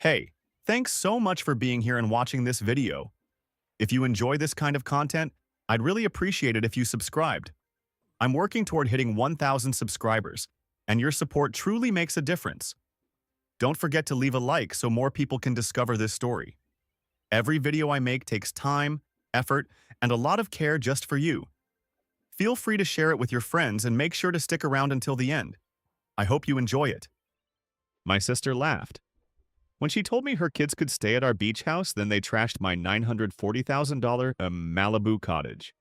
Hey, thanks so much for being here and watching this video. If you enjoy this kind of content, I'd really appreciate it if you subscribed. I'm working toward hitting 1,000 subscribers, and your support truly makes a difference. Don't forget to leave a like so more people can discover this story. Every video I make takes time, effort, and a lot of care just for you. Feel free to share it with your friends and make sure to stick around until the end. I hope you enjoy it. My sister laughed. When she told me her kids could stay at our beach house, then they trashed my $940,000 Malibu Cottage.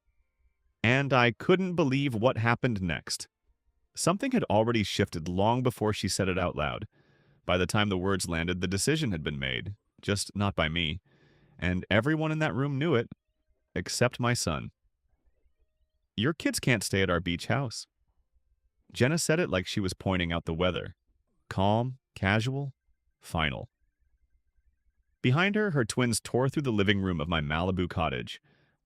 And I couldn't believe what happened next. Something had already shifted long before she said it out loud. By the time the words landed, the decision had been made, just not by me, and everyone in that room knew it, except my son. Your kids can't stay at our beach house. Jenna said it like she was pointing out the weather. Calm, casual, final. Behind her, her twins tore through the living room of my Malibu cottage.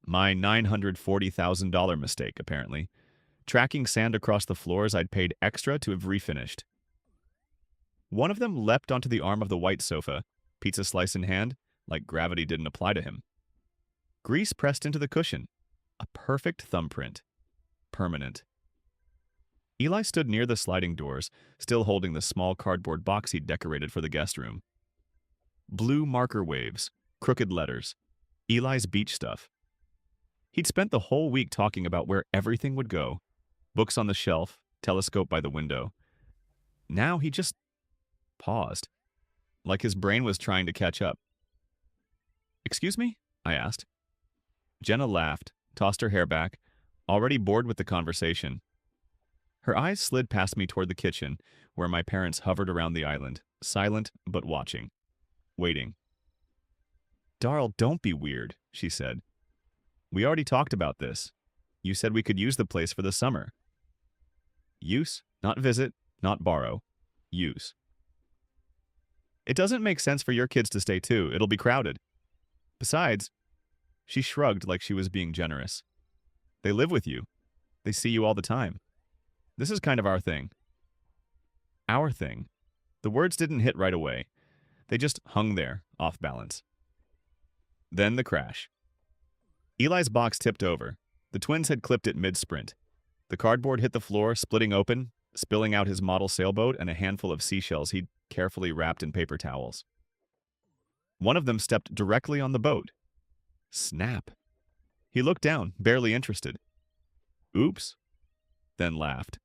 My $940,000 mistake, apparently. Tracking sand across the floors I'd paid extra to have refinished. One of them leapt onto the arm of the white sofa, pizza slice in hand, like gravity didn't apply to him. Grease pressed into the cushion. A perfect thumbprint. Permanent. Eli stood near the sliding doors, still holding the small cardboard box he'd decorated for the guest room. Blue marker waves, crooked letters, Eli's beach stuff. He'd spent the whole week talking about where everything would go. Books on the shelf, telescope by the window. Now he just paused, like his brain was trying to catch up. "Excuse me?" I asked. Jenna laughed, tossed her hair back, already bored with the conversation. Her eyes slid past me toward the kitchen, where my parents hovered around the island, silent but watching. Waiting. "Darl, don't be weird," she said. "We already talked about this. You said we could use the place for the summer." Use, not visit, not borrow. Use. "It doesn't make sense for your kids to stay too. It'll be crowded. Besides," she shrugged like she was being generous. "They live with you. They see you all the time. This is kind of our thing." Our thing. The words didn't hit right away. They just hung there, off balance. Then the crash. Eli's box tipped over. The twins had clipped it mid-sprint. The cardboard hit the floor, splitting open, spilling out his model sailboat and a handful of seashells he'd carefully wrapped in paper towels. One of them stepped directly on the boat. Snap. He looked down, barely interested. "Oops," then laughed.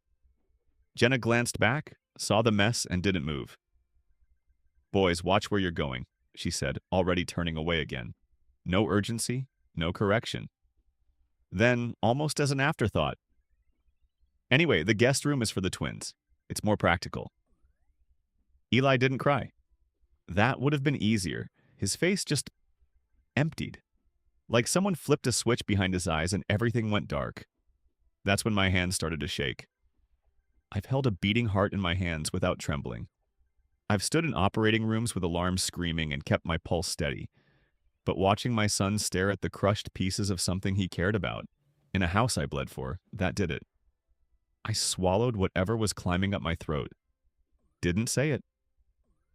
Jenna glanced back, saw the mess, and didn't move. "Boys, watch where you're going," she said, already turning away again. No urgency, no correction. Then, almost as an afterthought, "Anyway, the guest room is for the twins. It's more practical." Eli didn't cry. That would have been easier. His face just emptied. Like someone flipped a switch behind his eyes and everything went dark. That's when my hands started to shake. I've held a beating heart in my hands without trembling. I've stood in operating rooms with alarms screaming and kept my pulse steady. But watching my son stare at the crushed pieces of something he cared about, in a house I bled for, that did it. I swallowed whatever was climbing up my throat. Didn't say it.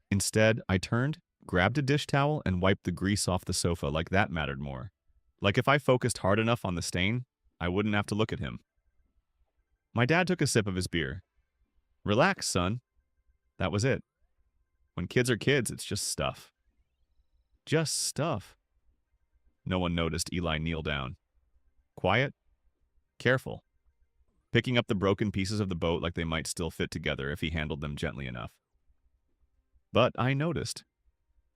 Instead, I turned, grabbed a dish towel, and wiped the grease off the sofa like that mattered more. Like if I focused hard enough on the stain, I wouldn't have to look at him. My dad took a sip of his beer. "Relax, son." That was it. When kids are kids, it's just stuff. Just stuff. No one noticed Eli kneel down. Quiet. Careful. Picking up the broken pieces of the boat like they might still fit together if he handled them gently enough. But I noticed.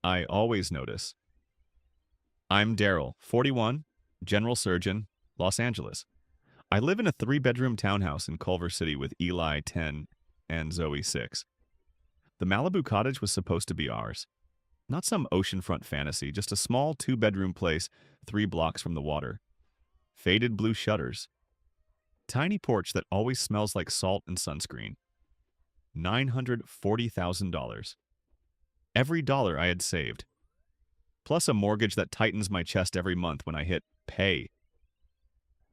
I always notice. I'm Daryl, 41, general surgeon, Los Angeles. I live in a 3-bedroom townhouse in Culver City with Eli, 10, and Zoe, 6. The Malibu Cottage was supposed to be ours. Not some oceanfront fantasy, just a small 2-bedroom place 3 blocks from the water. Faded blue shutters. Tiny porch that always smells like salt and sunscreen. $940,000. Every dollar I had saved. Plus a mortgage that tightens my chest every month when I hit pay.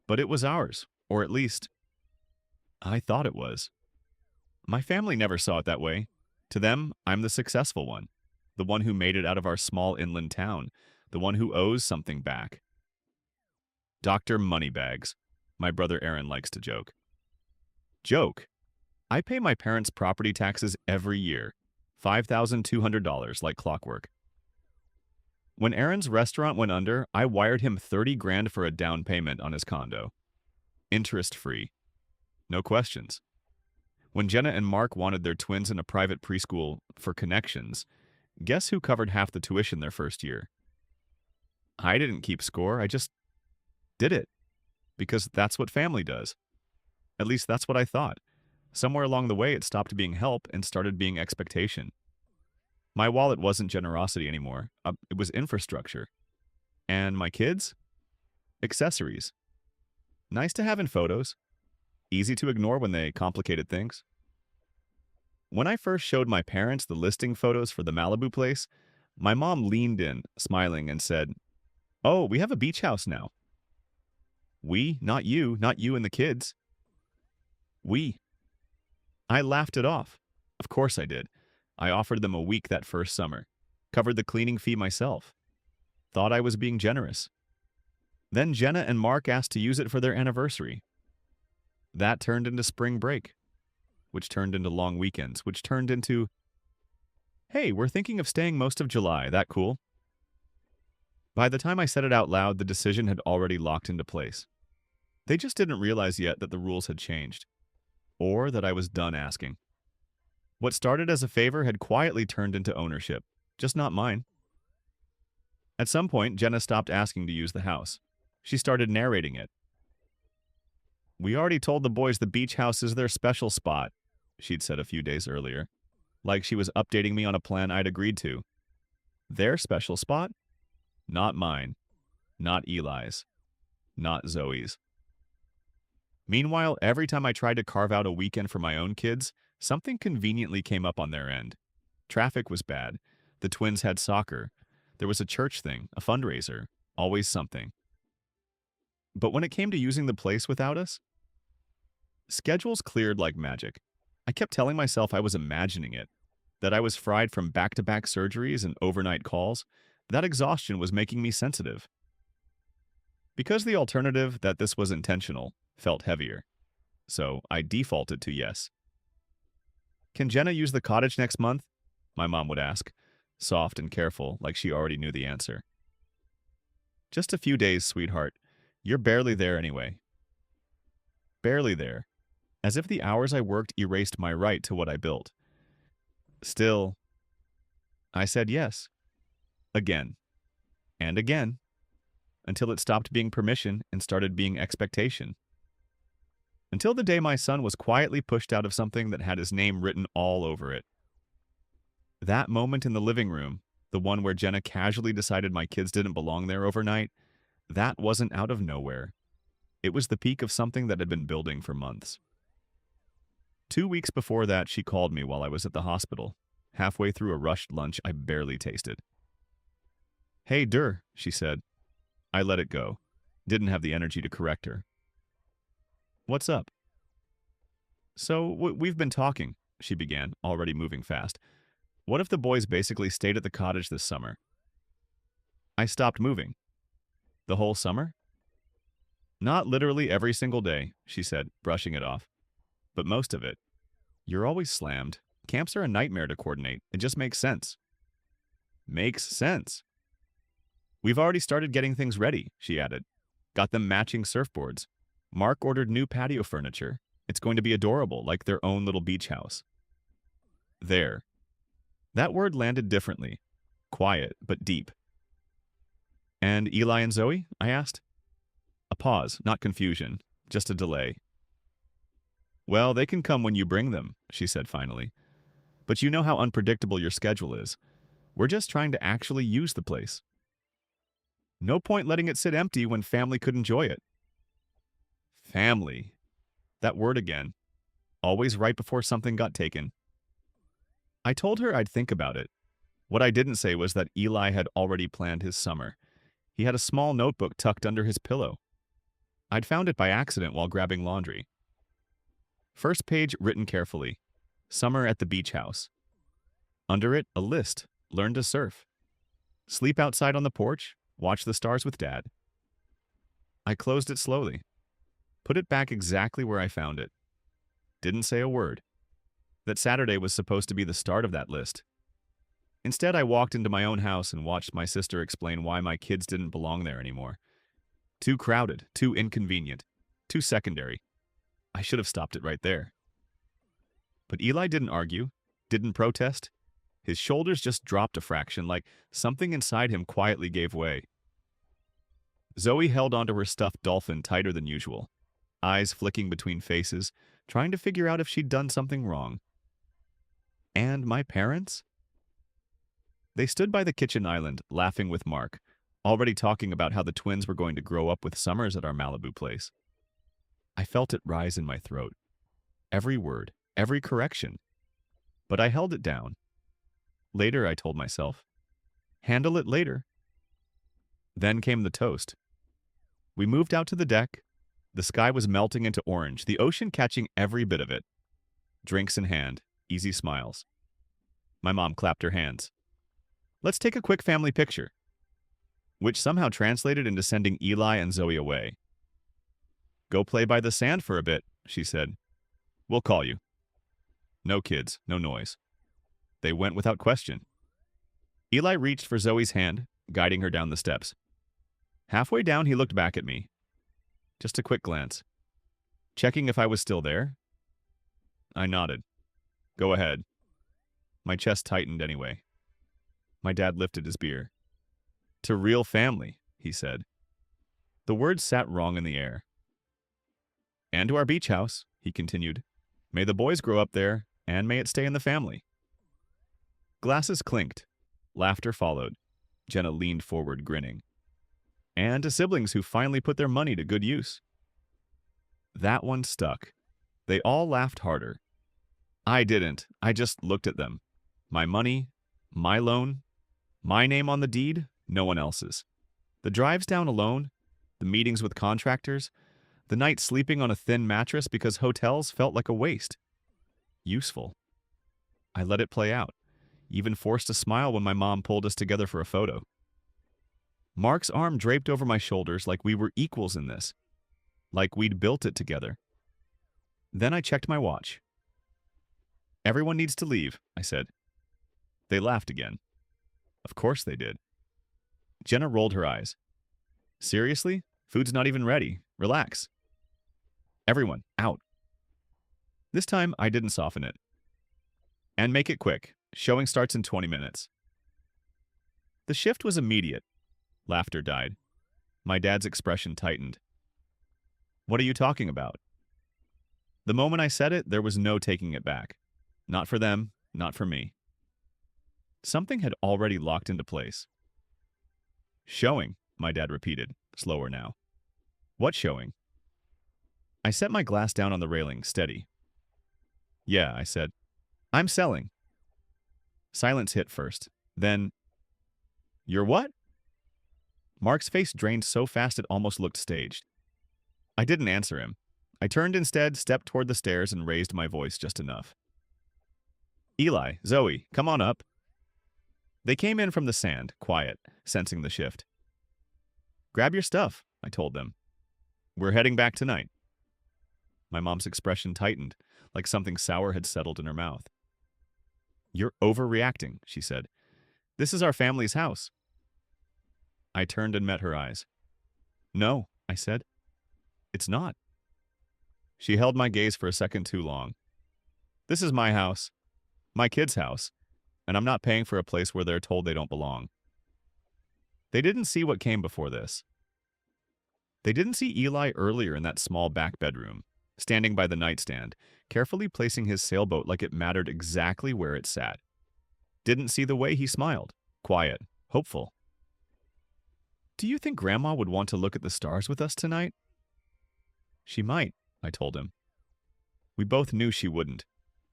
But it was ours, or at least, I thought it was. My family never saw it that way. To them, I'm the successful one. the one who made it out of our small inland town, the one who owes something back. Dr. Moneybags, my brother Aaron likes to joke. Joke? I pay my parents' property taxes every year, $5,200 like clockwork. When Aaron's restaurant went under, I wired him 30 grand for a down payment on his condo. Interest-free. No questions. When Jenna and Mark wanted their twins in a private preschool for connections, guess who covered half the tuition their first year? I didn't keep score, I just did it. Because that's what family does. At least that's what I thought. Somewhere along the way, it stopped being help and started being expectation. My wallet wasn't generosity anymore. It was infrastructure. And my kids? Accessories. Nice to have in photos. Easy to ignore when they complicated things. When I first showed my parents the listing photos for the Malibu place, my mom leaned in, smiling, and said, "Oh, we have a beach house now." We, not you and the kids. We. I laughed it off. Of course I did. I offered them a week that first summer. Covered the cleaning fee myself. Thought I was being generous. Then Jenna and Mark asked to use it for their anniversary. That turned into spring break, which turned into long weekends, which turned into, "Hey, we're thinking of staying most of July. That cool?" By the time I said it out loud, the decision had already locked into place. They just didn't realize yet that the rules had changed, or that I was done asking. What started as a favor had quietly turned into ownership, just not mine. At some point, Jenna stopped asking to use the house. She started narrating it. "We already told the boys the beach house is their special spot," she'd said a few days earlier, like she was updating me on a plan I'd agreed to. Their special spot? Not mine. Not Eli's. Not Zoe's. Meanwhile, every time I tried to carve out a weekend for my own kids, something conveniently came up on their end. Traffic was bad. The twins had soccer. There was a church thing, a fundraiser. Always something. But when it came to using the place without us, schedules cleared like magic. I kept telling myself I was imagining it, that I was fried from back-to-back surgeries and overnight calls. That exhaustion was making me sensitive. Because the alternative, that this was intentional, felt heavier. So I defaulted to yes. "Can Jenna use the cottage next month?" my mom would ask, soft and careful, like she already knew the answer. "Just a few days, sweetheart. You're barely there anyway." Barely there. As if the hours I worked erased my right to what I built. Still, I said yes. Again. And again. Until it stopped being permission and started being expectation. Until the day my son was quietly pushed out of something that had his name written all over it. That moment in the living room, the one where Jenna casually decided my kids didn't belong there overnight, that wasn't out of nowhere. It was the peak of something that had been building for months. 2 weeks before that, she called me while I was at the hospital, halfway through a rushed lunch I barely tasted. "Hey, Dur," she said. I let it go. Didn't have the energy to correct her. "What's up?" "So, we've been talking," she began, already moving fast. "What if the boys basically stayed at the cottage this summer?" I stopped moving. "The whole summer?" "Not literally every single day," she said, brushing it off. "But most of it. You're always slammed. Camps are a nightmare to coordinate. It just makes sense." "Makes sense." "We've already started getting things ready," she added. "Got them matching surfboards. Mark ordered new patio furniture. It's going to be adorable, like their own little beach house." There. That word landed differently. Quiet, but deep. "And Eli and Zoe?" I asked. A pause, not confusion, just a delay. "Well, they can come when you bring them," she said finally. "But you know how unpredictable your schedule is. We're just trying to actually use the place. No point letting it sit empty when family could enjoy it." Family. That word again. Always right before something got taken. I told her I'd think about it. What I didn't say was that Eli had already planned his summer. He had a small notebook tucked under his pillow. I'd found it by accident while grabbing laundry. First page written carefully. Summer at the beach house. Under it, a list, learn to surf, sleep outside on the porch, watch the stars with Dad. I closed it slowly, put it back exactly where I found it. Didn't say a word. That Saturday was supposed to be the start of that list. Instead, I walked into my own house and watched my sister explain why my kids didn't belong there anymore. Too crowded, too inconvenient, too secondary. I should have stopped it right there. But Eli didn't argue, didn't protest. His shoulders just dropped a fraction, like something inside him quietly gave way. Zoe held onto her stuffed dolphin tighter than usual, eyes flicking between faces, trying to figure out if she'd done something wrong. And my parents? They stood by the kitchen island, laughing with Mark, already talking about how the twins were going to grow up with summers at our Malibu place. I felt it rise in my throat. Every word, every correction. But I held it down. Later, I told myself. Handle it later. Then came the toast. We moved out to the deck. The sky was melting into orange, the ocean catching every bit of it. Drinks in hand, easy smiles. My mom clapped her hands. Let's take a quick family picture. Which somehow translated into sending Eli and Zoe away. Go play by the sand for a bit, she said. We'll call you. No kids, no noise. They went without question. Eli reached for Zoe's hand, guiding her down the steps. Halfway down, he looked back at me. Just a quick glance. Checking if I was still there. I nodded. Go ahead. My chest tightened anyway. My dad lifted his beer. To real family, he said. The words sat wrong in the air. And to our beach house, he continued. May the boys grow up there, and may it stay in the family. Glasses clinked. Laughter followed. Jenna leaned forward, grinning. And to siblings who finally put their money to good use. That one stuck. They all laughed harder. I didn't. I just looked at them. My money, my loan, my name on the deed, no one else's. The drives down alone, the meetings with contractors, the night sleeping on a thin mattress because hotels felt like a waste. Useful. I let it play out, even forced a smile when my mom pulled us together for a photo. Mark's arm draped over my shoulders like we were equals in this, like we'd built it together. Then I checked my watch. Everyone needs to leave, I said. They laughed again. Of course they did. Jenna rolled her eyes. Seriously? Food's not even ready. Relax. Everyone, out. This time, I didn't soften it. And make it quick. Showing starts in 20 minutes. The shift was immediate. Laughter died. My dad's expression tightened. What are you talking about? The moment I said it, there was no taking it back. Not for them, not for me. Something had already locked into place. Showing, my dad repeated, slower now. What showing? I set my glass down on the railing, steady. Yeah, I said. I'm selling. Silence hit first. Then, you're what? Mark's face drained so fast it almost looked staged. I didn't answer him. I turned instead, stepped toward the stairs, and raised my voice just enough. Eli, Zoe, come on up. They came in from the sand, quiet, sensing the shift. Grab your stuff, I told them. We're heading back tonight. My mom's expression tightened, like something sour had settled in her mouth. You're overreacting, she said. This is our family's house. I turned and met her eyes. No, I said. It's not. She held my gaze for a second too long. This is my house, my kid's house, and I'm not paying for a place where they're told they don't belong. They didn't see what came before this. They didn't see Eli earlier in that small back bedroom, standing by the nightstand, carefully placing his sailboat like it mattered exactly where it sat. Didn't see the way he smiled, quiet, hopeful. Do you think Grandma would want to look at the stars with us tonight? She might, I told him. We both knew she wouldn't.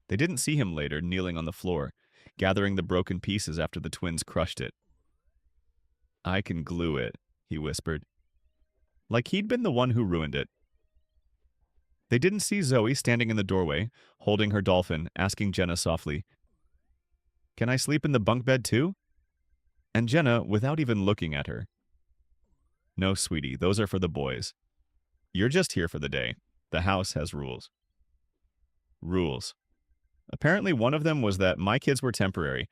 They didn't see him later, kneeling on the floor, gathering the broken pieces after the twins crushed it. I can glue it, he whispered. Like he'd been the one who ruined it. They didn't see Zoe standing in the doorway, holding her dolphin, asking Jenna softly, Can I sleep in the bunk bed too? And Jenna, without even looking at her, "No, sweetie, those are for the boys. You're just here for the day. The house has rules." Rules. Apparently, one of them was that my kids were temporary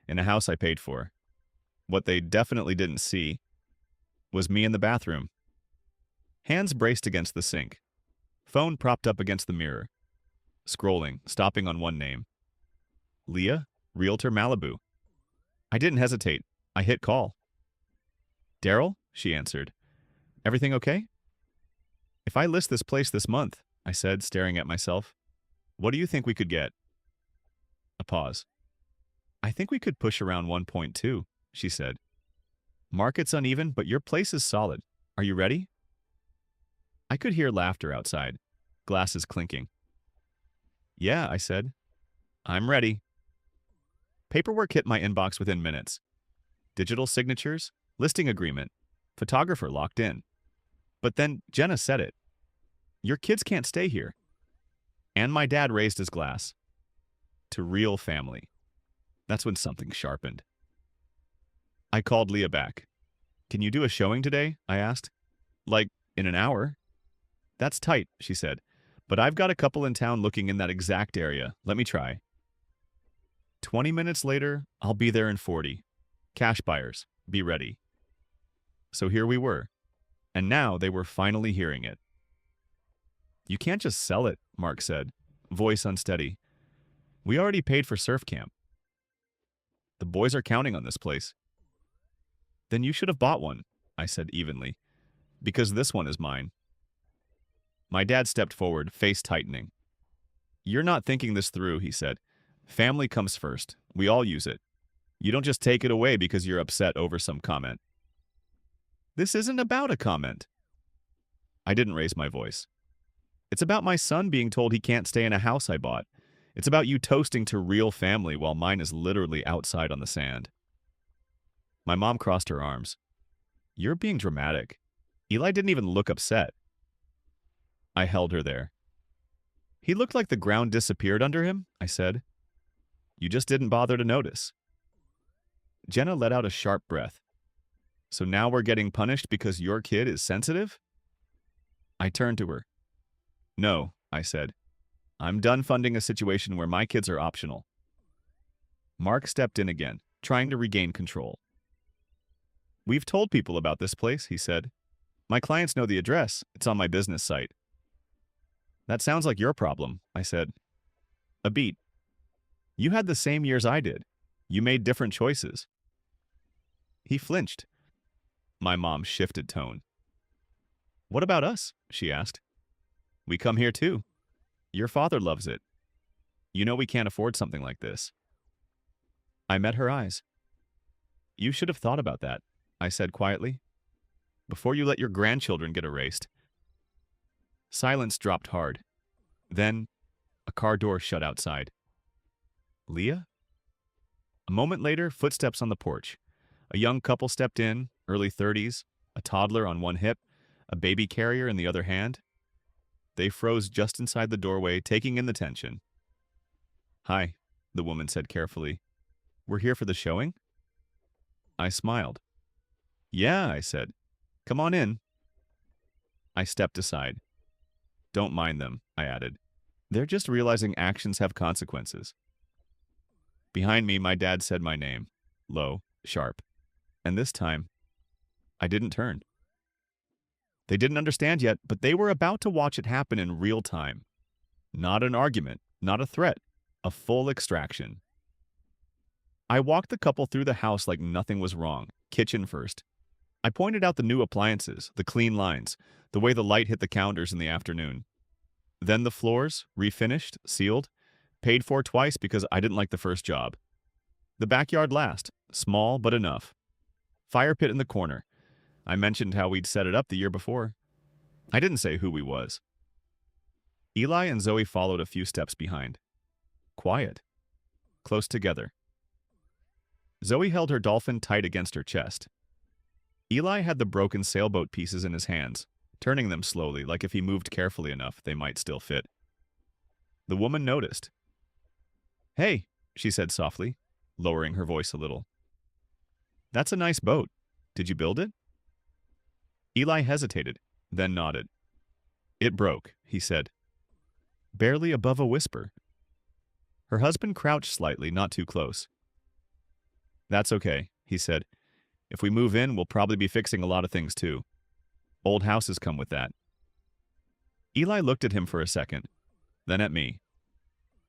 in a house I paid for. What they definitely didn't see was me in the bathroom, hands braced against the sink, phone propped up against the mirror, scrolling, stopping on one name. Leah, Realtor Malibu. I didn't hesitate. I hit call. "Daryl?" she answered. "Everything okay?" "If I list this place this month," I said, staring at myself, "what do you think we could get?" A pause. "I think we could push around 1.2, she said. "Market's uneven, but your place is solid. Are you ready?" I could hear laughter outside, glasses clinking. "Yeah," I said. "I'm ready." Paperwork hit my inbox within minutes. Digital signatures, listing agreement, photographer locked in. But then Jenna said it. "Your kids can't stay here." And my dad raised his glass. To real family. That's when something sharpened. I called Leah back. "Can you do a showing today?" I asked. "Like, in an hour?" "That's tight," she said. "But I've got a couple in town looking in that exact area. Let me try." 20 minutes later, I'll be there in 40. Cash buyers, be ready. So here we were. And now they were finally hearing it. "You can't just sell it," Mark said, voice unsteady. "We already paid for surf camp. The boys are counting on this place." "Then you should have bought one," I said evenly, "because this one is mine." My dad stepped forward, face tightening. "You're not thinking this through," he said. "Family comes first. We all use it. You don't just take it away because you're upset over some comment." "This isn't about a comment." I didn't raise my voice. "It's about my son being told he can't stay in a house I bought. It's about you toasting to real family while mine is literally outside on the sand." My mom crossed her arms. "You're being dramatic. Eli didn't even look upset." I held her there. "He looked like the ground disappeared under him," I said. "You just didn't bother to notice." Jenna let out a sharp breath. "So now we're getting punished because your kid is sensitive?" I turned to her. "No," I said. "I'm done funding a situation where my kids are optional." Mark stepped in again, trying to regain control. "We've told people about this place," he said. "My clients know the address. It's on my business site." "That sounds like your problem," I said. "A beat. You had the same years I did. You made different choices." He flinched. My mom shifted tone. "What about us?" she asked. "We come here too. Your father loves it. You know we can't afford something like this." I met her eyes. "You should have thought about that," I said quietly, "before you let your grandchildren get erased." Silence dropped hard. Then, a car door shut outside. Leah? A moment later, footsteps on the porch. A young couple stepped in, early 30s, a toddler on one hip, a baby carrier in the other hand. They froze just inside the doorway, taking in the tension. "Hi," the woman said carefully. "We're here for the showing?" I smiled. "Yeah," I said. "Come on in." I stepped aside. "Don't mind them," I added. "They're just realizing actions have consequences." Behind me, my dad said my name, low, sharp. And this time, I didn't turn. They didn't understand yet, but they were about to watch it happen in real time. Not an argument, not a threat, a full extraction. I walked the couple through the house like nothing was wrong, kitchen first. I pointed out the new appliances, the clean lines, the way the light hit the counters in the afternoon. Then the floors, refinished, sealed, paid for twice because I didn't like the first job. The backyard last, small but enough. Fire pit in the corner. I mentioned how we'd set it up the year before. I didn't say who we was. Eli and Zoe followed a few steps behind. Quiet. Close together. Zoe held her dolphin tight against her chest. Eli had the broken sailboat pieces in his hands, turning them slowly, like if he moved carefully enough, they might still fit. The woman noticed. "Hey," she said softly, lowering her voice a little. That's a nice boat. Did you build it? Eli hesitated, then nodded. It broke, he said, barely above a whisper. Her husband crouched slightly, not too close. That's okay, he said. If we move in, we'll probably be fixing a lot of things too. Old houses come with that. Eli looked at him for a second, then at me.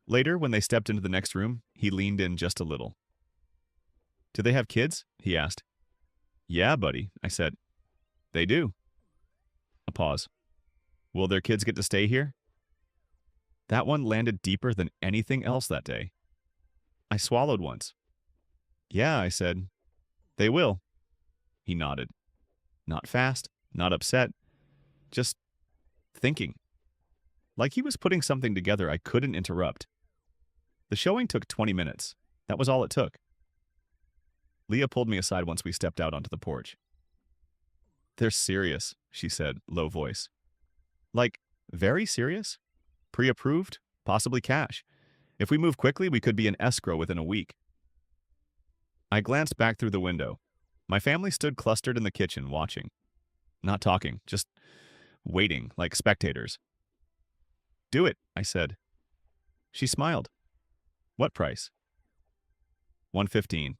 Later, when they stepped into the next room, he leaned in just a little. Do they have kids? He asked. Yeah, buddy, I said. They do. A pause. Will their kids get to stay here? That one landed deeper than anything else that day. I swallowed once. Yeah, I said. They will. He nodded. Not fast, not upset, just thinking. Like he was putting something together I couldn't interrupt. The showing took 20 minutes. That was all it took. Leah pulled me aside once we stepped out onto the porch. They're serious, she said, low voice. Like, very serious? Pre-approved? Possibly cash. If we move quickly, we could be in escrow within a week. I glanced back through the window. My family stood clustered in the kitchen, watching. Not talking, just waiting, like spectators. Do it, I said. She smiled. What price? $115.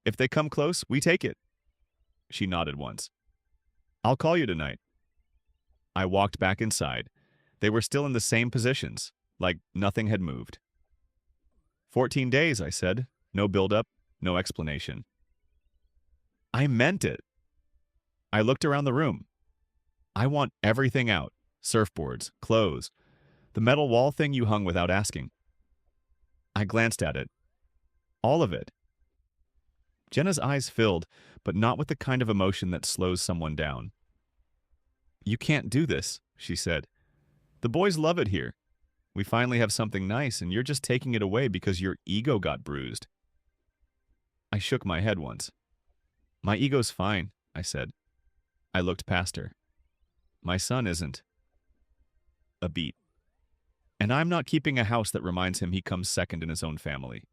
If they come close, we take it. She nodded once. I'll call you tonight. I walked back inside. They were still in the same positions, like nothing had moved. 14 days, I said. No build-up, no explanation. I meant it. I looked around the room. I want everything out. Surfboards, clothes, the metal wall thing you hung without asking. I glanced at it. All of it. Jenna's eyes filled, but not with the kind of emotion that slows someone down. You can't do this, she said. The boys love it here. We finally have something nice, and you're just taking it away because your ego got bruised. I shook my head once. My ego's fine, I said. I looked past her. My son isn't. A beat. And I'm not keeping a house that reminds him he comes second in his own family.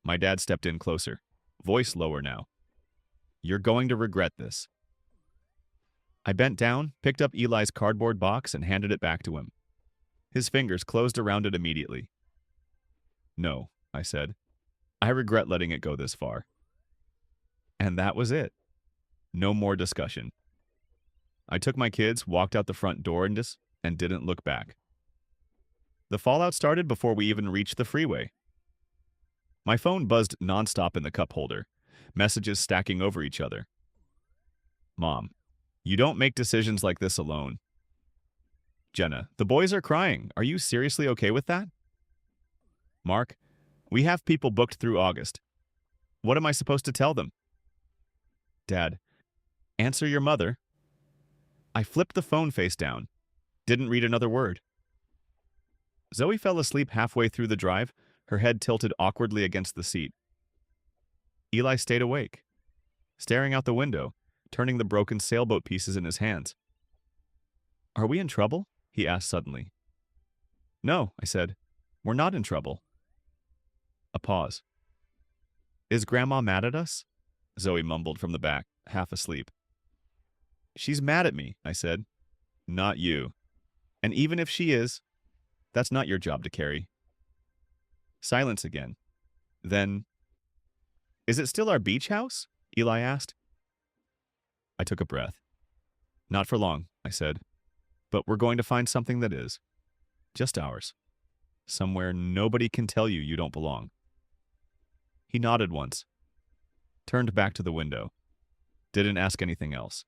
My dad stepped in closer, voice lower now. You're going to regret this. I bent down, picked up Eli's cardboard box, and handed it back to him. His fingers closed around it immediately. No, I said. I regret letting it go this far. And that was it. No more discussion. I took my kids, walked out the front door and didn't look back. The fallout started before we even reached the freeway. My phone buzzed nonstop in the cup holder, messages stacking over each other. Mom, you don't make decisions like this alone. Jenna, the boys are crying. Are you seriously okay with that? Mark, we have people booked through August. What am I supposed to tell them? Dad, answer your mother. I flipped the phone face down. Didn't read another word. Zoe fell asleep halfway through the drive, her head tilted awkwardly against the seat. Eli stayed awake, staring out the window, turning the broken sailboat pieces in his hands. Are we in trouble? He asked suddenly. No, I said. We're not in trouble. A pause. Is Grandma mad at us? Zoe mumbled from the back, half asleep. She's mad at me, I said. Not you. And even if she is, that's not your job to carry. Silence again. Then, is it still our beach house? Eli asked. I took a breath. Not for long, I said. But we're going to find something that is. Just ours. Somewhere nobody can tell you don't belong. He nodded once. Turned back to the window. Didn't ask anything else.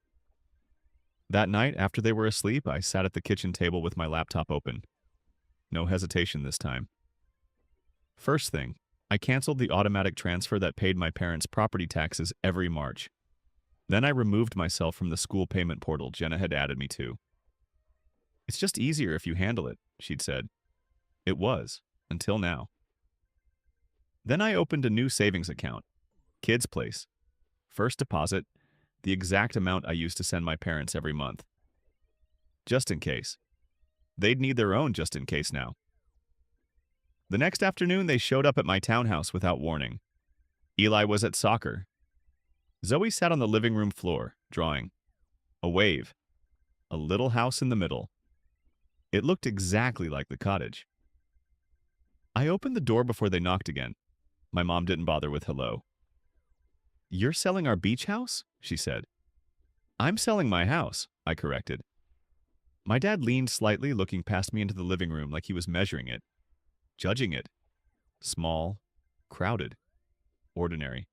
That night, after they were asleep, I sat at the kitchen table with my laptop open. No hesitation this time. First thing, I canceled the automatic transfer that paid my parents' property taxes every March. Then I removed myself from the school payment portal Jenna had added me to. It's just easier if you handle it, she'd said. It was, until now. Then I opened a new savings account, Kids Place. First deposit, the exact amount I used to send my parents every month. Just in case. They'd need their own just in case now. The next afternoon, they showed up at my townhouse without warning. Eli was at soccer. Zoe sat on the living room floor, drawing. A wave. A little house in the middle. It looked exactly like the cottage. I opened the door before they knocked again. My mom didn't bother with hello. "You're selling our beach house?" she said. "I'm selling my house," I corrected. My dad leaned slightly, looking past me into the living room like he was measuring it, judging it. Small, crowded, ordinary.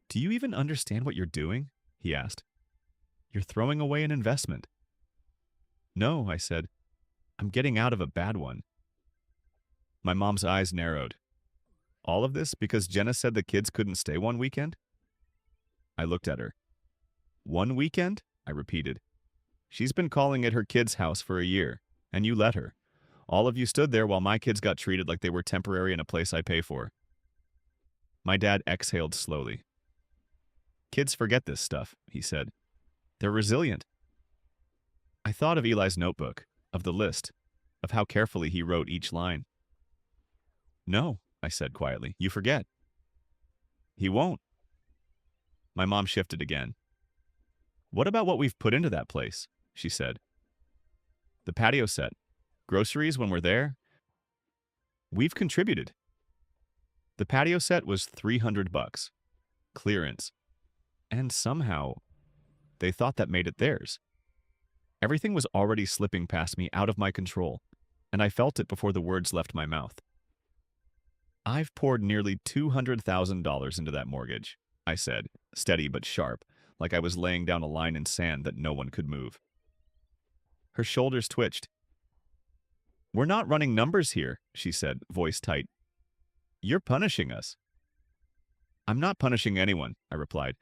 "Do you even understand what you're doing?" he asked. "You're throwing away an investment." "No," I said. "I'm getting out of a bad one." My mom's eyes narrowed. All of this because Jenna said the kids couldn't stay one weekend? I looked at her. "One weekend?" I repeated. "She's been calling it her kid's house for a year, and you let her. All of you stood there while my kids got treated like they were temporary in a place I pay for." My dad exhaled slowly. "Kids forget this stuff," he said. "They're resilient." I thought of Eli's notebook, of the list, of how carefully he wrote each line. "No," I said quietly, "you forget." "He won't." My mom shifted again. "What about what we've put into that place?" she said. "The patio set. Groceries when we're there. We've contributed." The patio set was $300. Clearance. And somehow, they thought that made it theirs. Everything was already slipping past me out of my control, and I felt it before the words left my mouth. "I've poured nearly $200,000 into that mortgage," I said, steady but sharp, like I was laying down a line in sand that no one could move. Her shoulders twitched. "We're not running numbers here," she said, voice tight. "You're punishing us." "I'm not punishing anyone," I replied,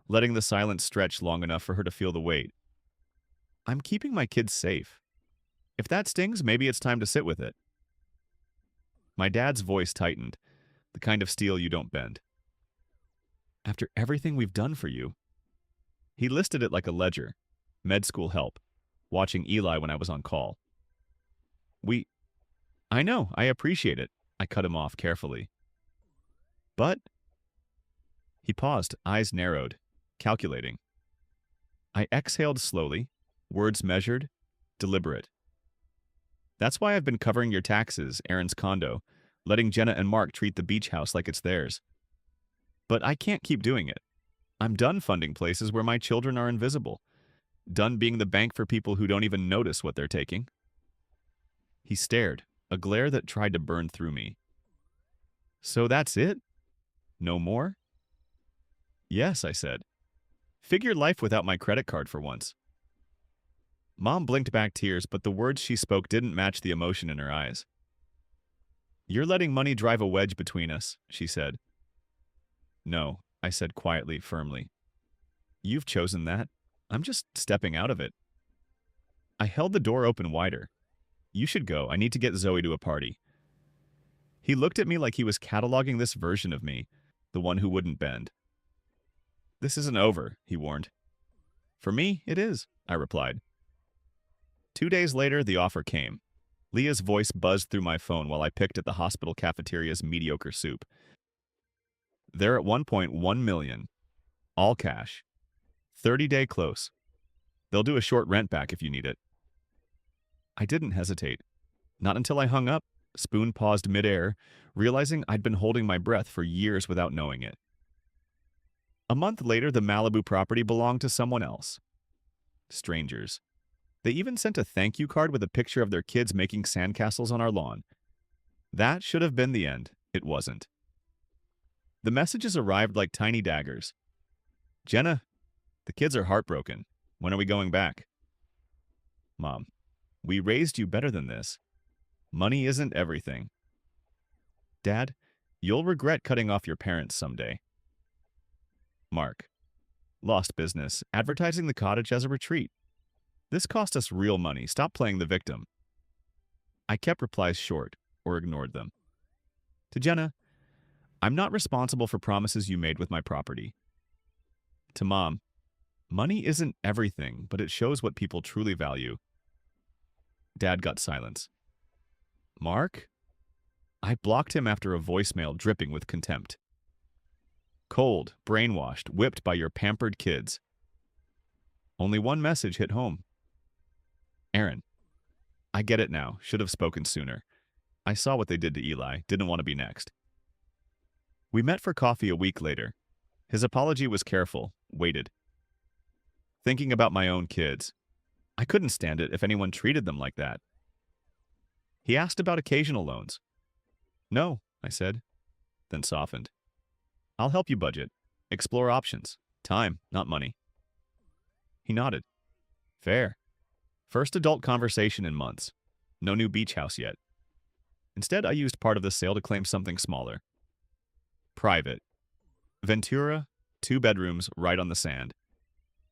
letting the silence stretch long enough for her to feel the weight. "I'm keeping my kids safe. If that stings, maybe it's time to sit with it." My dad's voice tightened, the kind of steel you don't bend. "After everything we've done for you." He listed it like a ledger. Med school help. Watching Eli when I was on call. I know, I appreciate it," I cut him off carefully. "But—" He paused, eyes narrowed, calculating. I exhaled slowly, words measured, deliberate. "That's why I've been covering your taxes, Aaron's condo, letting Jenna and Mark treat the beach house like it's theirs. But I can't keep doing it. I'm done funding places where my children are invisible. Done being the bank for people who don't even notice what they're taking." He stared, a glare that tried to burn through me. "So that's it? No more?" "Yes," I said. "Figure life without my credit card for once." Mom blinked back tears, but the words she spoke didn't match the emotion in her eyes. "You're letting money drive a wedge between us," she said. "No," I said quietly, firmly. "You've chosen that. I'm just stepping out of it." I held the door open wider. "You should go. I need to get Zoe to a party." He looked at me like he was cataloging this version of me, the one who wouldn't bend. "This isn't over," he warned. "For me, it is," I replied. 2 days later, the offer came. Leah's voice buzzed through my phone while I picked at the hospital cafeteria's mediocre soup. "They're at 1.1 million. All cash. 30-day close. They'll do a short rent back if you need it." I didn't hesitate. Not until I hung up, spoon paused midair, realizing I'd been holding my breath for years without knowing it. A month later, the Malibu property belonged to someone else. Strangers. They even sent a thank you card with a picture of their kids making sandcastles on our lawn. That should have been the end. It wasn't. The messages arrived like tiny daggers. "Jenna, the kids are heartbroken. When are we going back?" "Mom, we raised you better than this. Money isn't everything." "Dad, you'll regret cutting off your parents someday." "Mark, lost business, advertising the cottage as a retreat. This cost us real money. Stop playing the victim." I kept replies short, or ignored them. To Jenna, "I'm not responsible for promises you made with my property." To Mom, "Money isn't everything, but it shows what people truly value." Dad got silence. "Mark?" I blocked him after a voicemail dripping with contempt. Cold, brainwashed, whipped by your pampered kids. Only one message hit home. Aaron, I get it now. Should have spoken sooner. I saw what they did to Eli. Didn't want to be next. We met for coffee a week later. His apology was careful, weighted. Thinking about my own kids. I couldn't stand it if anyone treated them like that. He asked about occasional loans. No, I said, then softened. I'll help you budget. Explore options. Time, not money. He nodded. Fair. First adult conversation in months. No new beach house yet. Instead, I used part of the sale to claim something smaller. Private. Ventura, 2 bedrooms right on the sand.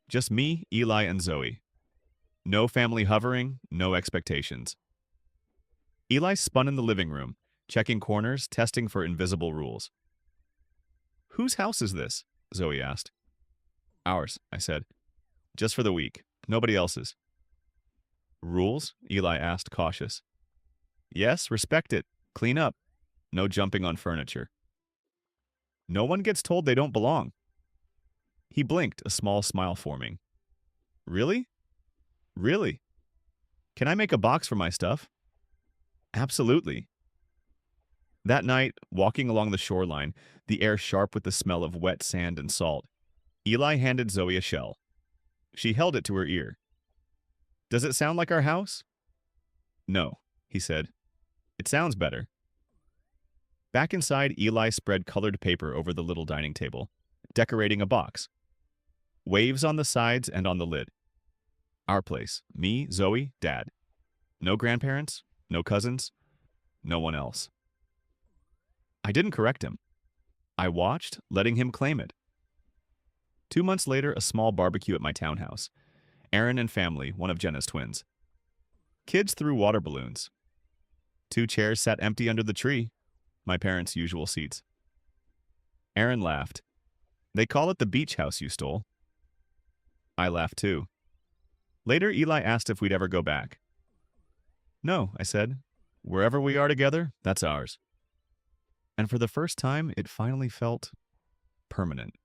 Just me, Eli, and Zoe. No family hovering, no expectations. Eli spun in the living room, checking corners, testing for invisible rules. Whose house is this? Zoe asked. Ours, I said. Just for the week. Nobody else's. Rules? Eli asked, cautious. Yes, respect it. Clean up. No jumping on furniture. No one gets told they don't belong. He blinked, a small smile forming. Really? Really? Can I make a box for my stuff? Absolutely. That night, walking along the shoreline, the air sharp with the smell of wet sand and salt, Eli handed Zoe a shell. She held it to her ear. Does it sound like our house? No, he said. It sounds better. Back inside, Eli spread colored paper over the little dining table, decorating a box. Waves on the sides and on the lid. Our place. Me, Zoe, Dad. No grandparents, no cousins, no one else. I didn't correct him. I watched, letting him claim it. 2 months later, a small barbecue at my townhouse. Aaron and family, one of Jenna's twins. Kids threw water balloons. 2 chairs sat empty under the tree, my parents' usual seats. Aaron laughed. They call it the beach house you stole. I laughed too. Later, Eli asked if we'd ever go back. No, I said. Wherever we are together, that's ours. And for the first time, it finally felt permanent.